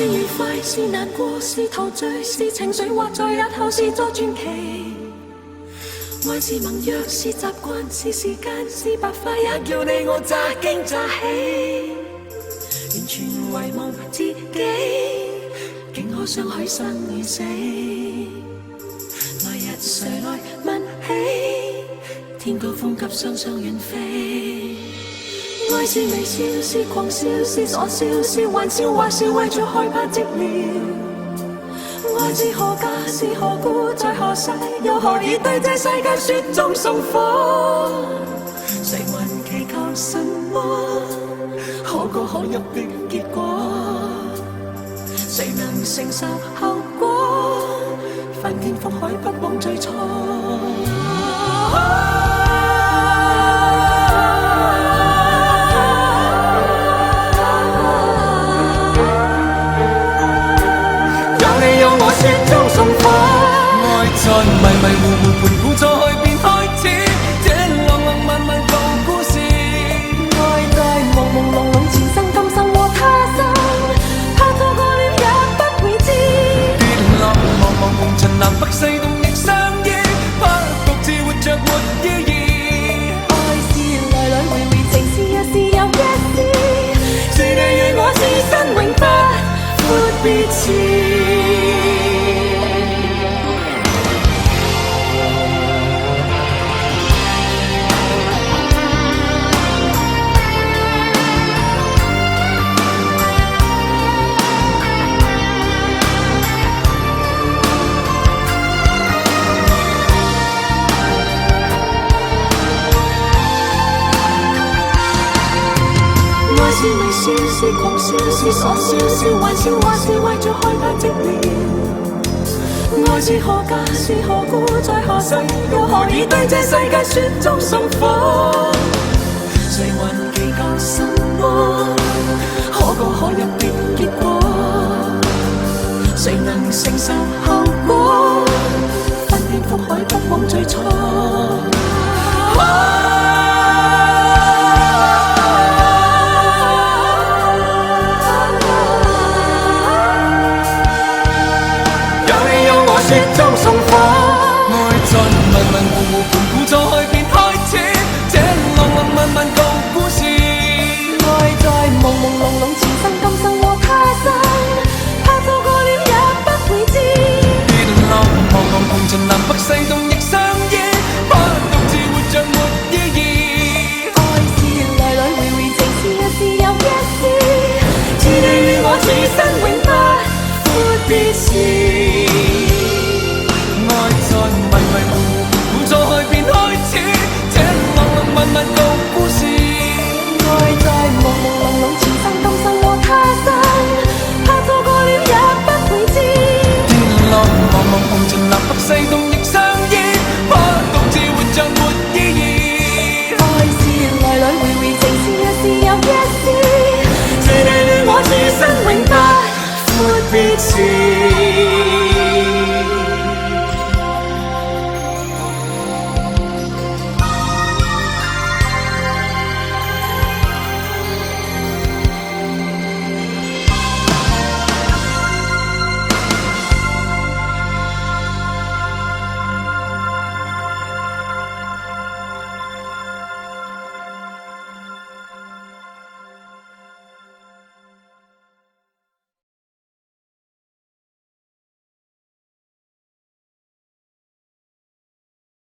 是愉快，是難過，是陶醉，是情緒，或在日後是作傳奇。愛是盟約，是習慣，是時間，是白髮，也叫你我乍驚乍喜。完全遺忘自己，竟可相許生與死。來日誰來問起？天高風急，雙雙遠飛。愛是微笑，是狂笑，是傻笑，是玩笑，或是為著害怕寂寥。愛是何價，是何故，在何世，又何以對這世界雪中送火？誰還祈求什麼可歌可泣的結果？誰能承受後果？翻天覆海，不枉最初。雪中送火，愛在迷迷糊糊盤古再變開始，這浪浪漫漫舊故事。愛在朦朦朧朧前生今生和他生，怕錯過了也不會知。跌落茫茫紅塵南北西東亦相依，怕獨自活着沒意義。愛是來來回回，情是一時又一時，是你與我此生永不闊別時。是微笑，是狂笑，是傻笑，是玩笑，或是為著害怕寂寥。愛是何價，是何故，在何世，又何以對這世界雪中送火？誰還祈求什麼可歌可泣的結果？誰能承受後果？翻天覆海，不枉最初。雪中送火，愛在迷迷糊糊盤古再變開始，這浪浪漫漫舊故事。愛在朦朦朧朧前生今生和他生，怕錯過了也不會知。跌落茫茫紅塵南北西東亦相